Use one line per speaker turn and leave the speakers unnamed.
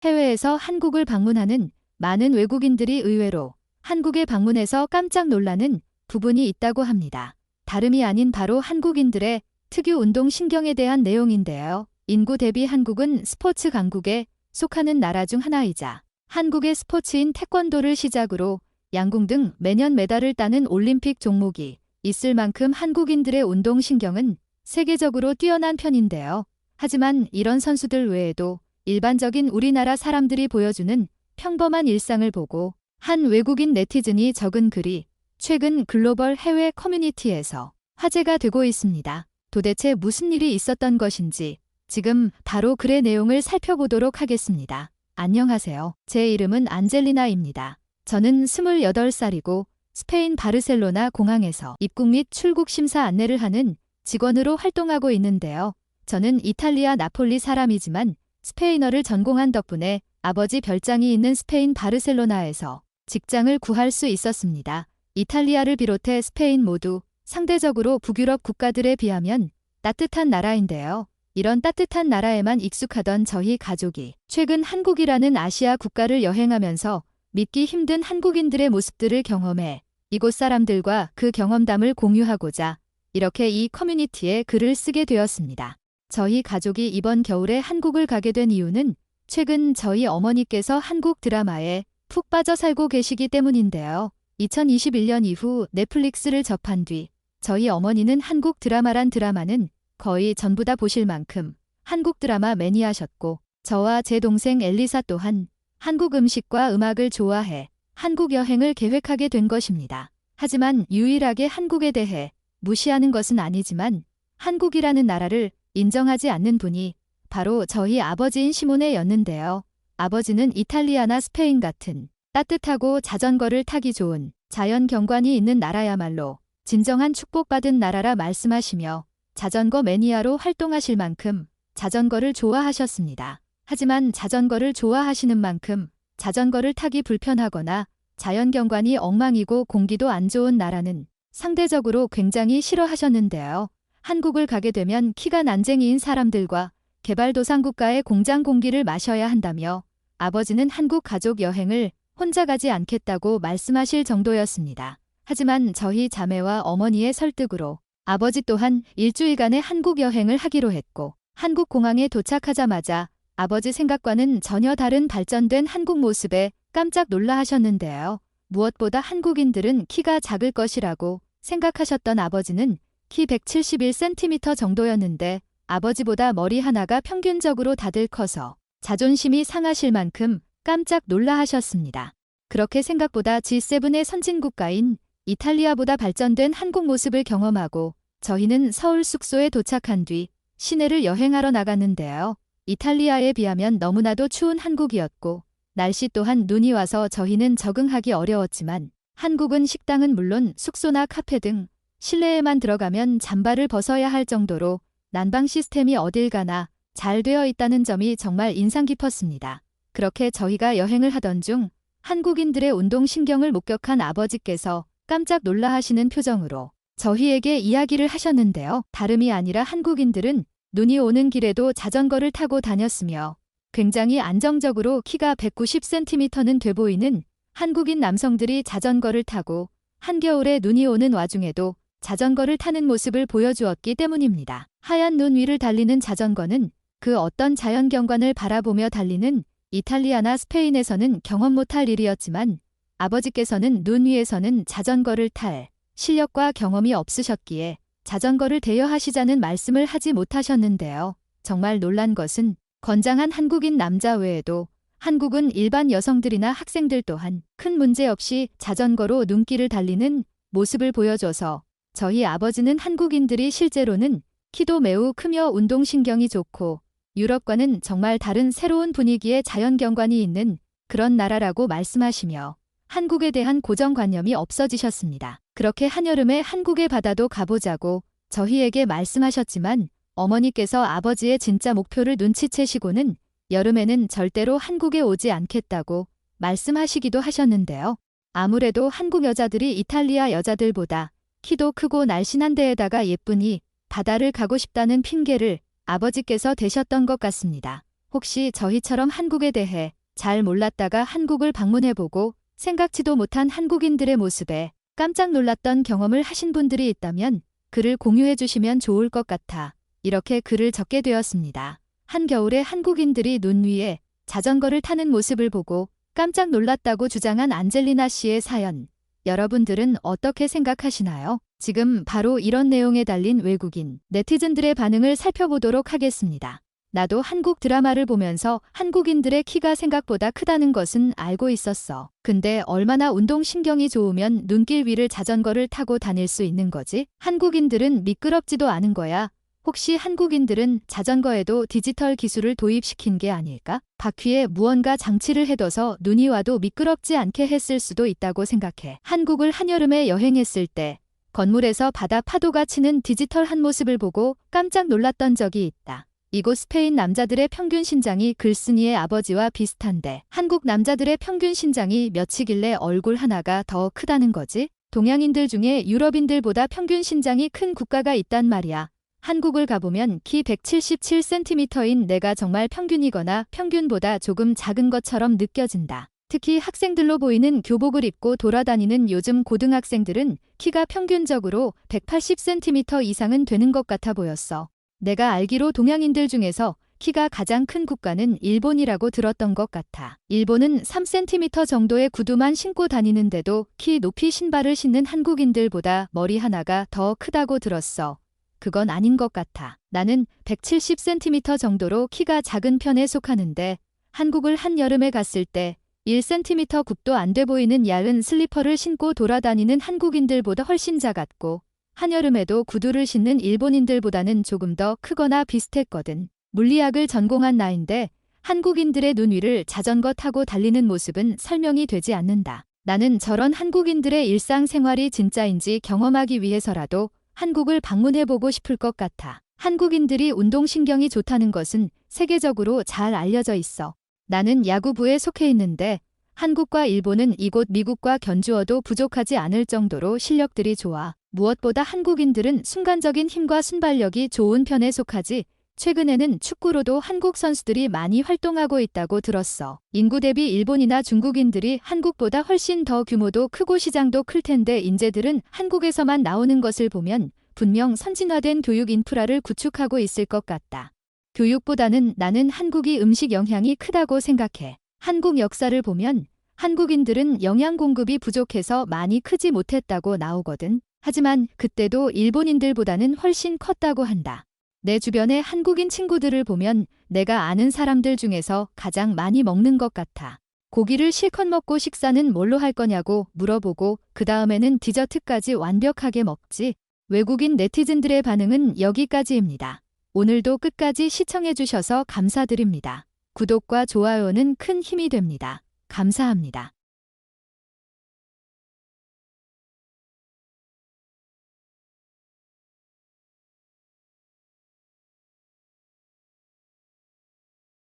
해외에서 한국을 방문하는 많은 외국인들이 의외로 한국에 방문해서 깜짝 놀라는 부분이 있다고 합니다. 다름이 아닌 바로 한국인들의 특유 운동신경에 대한 내용인데요. 인구 대비 한국은 스포츠 강국에 속하는 나라 중 하나이자 한국의 스포츠인 태권도를 시작으로 양궁 등 매년 메달을 따는 올림픽 종목이 있을 만큼 한국인들의 운동신경은 세계적으로 뛰어난 편인데요. 하지만 이런 선수들 외에도 일반적인 우리나라 사람들이 보여주는 평범한 일상을 보고 한 외국인 네티즌이 적은 글이 최근 글로벌 해외 커뮤니티에서 화제가 되고 있습니다. 도대체 무슨 일이 있었던 것인지 지금 바로 글의 내용을 살펴보도록 하겠습니다. 안녕하세요. 제 이름은 안젤리나입니다. 저는 28살이고 스페인 바르셀로나 공항에서 입국 및 출국 심사 안내를 하는 직원으로 활동하고 있는데요. 저는 이탈리아 나폴리 사람이지만 스페인어를 전공한 덕분에 아버지 별장이 있는 스페인 바르셀로나에서 직장을 구할 수 있었습니다. 이탈리아를 비롯해 스페인 모두 상대적으로 북유럽 국가들에 비하면 따뜻한 나라인데요. 이런 따뜻한 나라에만 익숙하던 저희 가족이 최근 한국이라는 아시아 국가를 여행하면서 믿기 힘든 한국인들의 모습들을 경험해 이곳 사람들과 그 경험담을 공유하고자 이렇게 이 커뮤니티에 글을 쓰게 되었습니다. 저희 가족이 이번 겨울에 한국을 가게 된 이유는 최근 저희 어머니께서 한국 드라마에 푹 빠져 살고 계시기 때문인데요. 2021년 이후 넷플릭스를 접한 뒤 저희 어머니는 한국 드라마란 드라마는 거의 전부 다 보실 만큼 한국 드라마 매니아셨고 저와 제 동생 엘리사 또한 한국 음식과 음악을 좋아해 한국 여행을 계획하게 된 것입니다. 하지만 유일하게 한국에 대해 무시하는 것은 아니지만 한국이라는 나라를 인정하지 않는 분이 바로 저희 아버지인 시모네였는데요. 아버지는 이탈리아나 스페인 같은 따뜻하고 자전거를 타기 좋은 자연 경관이 있는 나라야말로 진정한 축복받은 나라라 말씀하시며 자전거 매니아로 활동하실 만큼 자전거를 좋아하셨습니다. 하지만 자전거를 좋아하시는 만큼 자전거를 타기 불편하거나 자연 경관이 엉망이고 공기도 안 좋은 나라는 상대적으로 굉장히 싫어하셨는데요. 한국을 가게 되면 키가 난쟁이인 사람들과 개발도상국가의 공장 공기를 마셔야 한다며 아버지는 한국 가족 여행을 혼자 가지 않겠다고 말씀하실 정도였습니다. 하지만 저희 자매와 어머니의 설득으로 아버지 또한 일주일간의 한국 여행을 하기로 했고 한국 공항에 도착하자마자 아버지 생각과는 전혀 다른 발전된 한국 모습에 깜짝 놀라 하셨는데요. 무엇보다 한국인들은 키가 작을 것이라고 생각하셨던 아버지는 키 171cm 정도였는데 아버지보다 머리 하나가 평균적으로 다들 커서 자존심이 상하실 만큼 깜짝 놀라 하셨습니다. 그렇게 생각보다 G7의 선진국가인 이탈리아보다 발전된 한국 모습을 경험하고 저희는 서울 숙소에 도착한 뒤 시내를 여행하러 나갔는데요. 이탈리아에 비하면 너무나도 추운 한국이었고 날씨 또한 눈이 와서 저희는 적응하기 어려웠지만 한국은 식당은 물론 숙소나 카페 등 실내에만 들어가면 잠바를 벗어야 할 정도로 난방 시스템이 어딜 가나 잘 되어 있다는 점이 정말 인상 깊었습니다. 그렇게 저희가 여행을 하던 중 한국인들의 운동신경을 목격한 아버지께서 깜짝 놀라 하시는 표정으로 저희에게 이야기를 하셨는데요. 다름이 아니라 한국인들은 눈이 오는 길에도 자전거를 타고 다녔으며 굉장히 안정적으로 키가 190cm는 돼 보이는 한국인 남성들이 자전거를 타고 한겨울에 눈이 오는 와중에도 자전거를 타는 모습을 보여주었기 때문입니다. 하얀 눈 위를 달리는 자전거는 그 어떤 자연경관을 바라보며 달리는 이탈리아나 스페인에서는 경험 못할 일이었지만 아버지께서는 눈 위에서는 자전거를 탈 실력과 경험이 없으셨기에 자전거를 대여하시자는 말씀을 하지 못하셨는데요. 정말 놀란 것은 건장한 한국인 남자 외에도 한국은 일반 여성들이나 학생들 또한 큰 문제 없이 자전거로 눈길을 달리는 모습을 보여줘서 저희 아버지는 한국인들이 실제로는 키도 매우 크며 운동신경이 좋고 유럽과는 정말 다른 새로운 분위기의 자연경관이 있는 그런 나라라고 말씀하시며 한국에 대한 고정관념이 없어지셨습니다. 그렇게 한여름에 한국의 바다도 가보자고 저희에게 말씀하셨지만 어머니께서 아버지의 진짜 목표를 눈치채시고는 여름에는 절대로 한국에 오지 않겠다고 말씀하시기도 하셨는데요. 아무래도 한국 여자들이 이탈리아 여자들보다 키도 크고 날씬한 데에다가 예쁘니 바다를 가고 싶다는 핑계를 아버지께서 대셨던 것 같습니다. 혹시 저희처럼 한국에 대해 잘 몰랐다가 한국을 방문해보고 생각지도 못한 한국인들의 모습에 깜짝 놀랐던 경험을 하신 분들이 있다면 글을 공유해 주시면 좋을 것 같아 이렇게 글을 적게 되었습니다. 한겨울에 한국인들이 눈 위에 자전거를 타는 모습을 보고 깜짝 놀랐다고 주장한 안젤리나 씨의 사연. 여러분들은 어떻게 생각하시나요? 지금 바로 이런 내용에 달린 외국인 네티즌들의 반응을 살펴보도록 하겠습니다. 나도 한국 드라마를 보면서 한국인들의 키가 생각보다 크다는 것은 알고 있었어. 근데 얼마나 운동신경이 좋으면 눈길 위를 자전거를 타고 다닐 수 있는 거지? 한국인들은 미끄럽지도 않은 거야. 혹시 한국인들은 자전거에도 디지털 기술을 도입시킨 게 아닐까? 바퀴에 무언가 장치를 해둬서 눈이 와도 미끄럽지 않게 했을 수도 있다고 생각해. 한국을 한여름에 여행했을 때 건물에서 바다 파도가 치는 디지털한 모습을 보고 깜짝 놀랐던 적이 있다. 이곳 스페인 남자들의 평균 신장이 글쓴이의 아버지와 비슷한데 한국 남자들의 평균 신장이 몇이길래 얼굴 하나가 더 크다는 거지? 동양인들 중에 유럽인들보다 평균 신장이 큰 국가가 있단 말이야. 한국을 가보면 키 177cm인 내가 정말 평균이거나 평균보다 조금 작은 것처럼 느껴진다. 특히 학생들로 보이는 교복을 입고 돌아다니는 요즘 고등학생들은 키가 평균적으로 180cm 이상은 되는 것 같아 보였어. 내가 알기로 동양인들 중에서 키가 가장 큰 국가는 일본이라고 들었던 것 같아. 일본은 3cm 정도의 구두만 신고 다니는데도 키 높이 신발을 신는 한국인들보다 머리 하나가 더 크다고 들었어. 그건 아닌 것 같아. 나는 170cm 정도로 키가 작은 편에 속하는데 한국을 한여름에 갔을 때 1cm 굽도 안 돼 보이는 얇은 슬리퍼를 신고 돌아다니는 한국인들보다 훨씬 작았고 한여름에도 구두를 신는 일본인들보다는 조금 더 크거나 비슷했거든. 물리학을 전공한 나인데 한국인들의 눈 위를 자전거 타고 달리는 모습은 설명이 되지 않는다. 나는 저런 한국인들의 일상생활이 진짜인지 경험하기 위해서라도 한국을 방문해보고 싶을 것 같아. 한국인들이 운동신경이 좋다는 것은 세계적으로 잘 알려져 있어. 나는 야구부에 속해 있는데 한국과 일본은 이곳 미국과 견주어도 부족하지 않을 정도로 실력들이 좋아. 무엇보다 한국인들은 순간적인 힘과 순발력이 좋은 편에 속하지 최근에는 축구로도 한국 선수들이 많이 활동하고 있다고 들었어. 인구 대비 일본이나 중국인들이 한국보다 훨씬 더 규모도 크고 시장도 클 텐데 인재들은 한국에서만 나오는 것을 보면 분명 선진화된 교육 인프라를 구축하고 있을 것 같다. 교육보다는 나는 한국이 음식 영향이 크다고 생각해. 한국 역사를 보면 한국인들은 영양 공급이 부족해서 많이 크지 못했다고 나오거든. 하지만 그때도 일본인들보다는 훨씬 컸다고 한다. 내 주변의 한국인 친구들을 보면 내가 아는 사람들 중에서 가장 많이 먹는 것 같아. 고기를 실컷 먹고 식사는 뭘로 할 거냐고 물어보고 그 다음에는 디저트까지 완벽하게 먹지. 외국인 네티즌들의 반응은 여기까지입니다. 오늘도 끝까지 시청해주셔서 감사드립니다. 구독과 좋아요는 큰 힘이 됩니다. 감사합니다.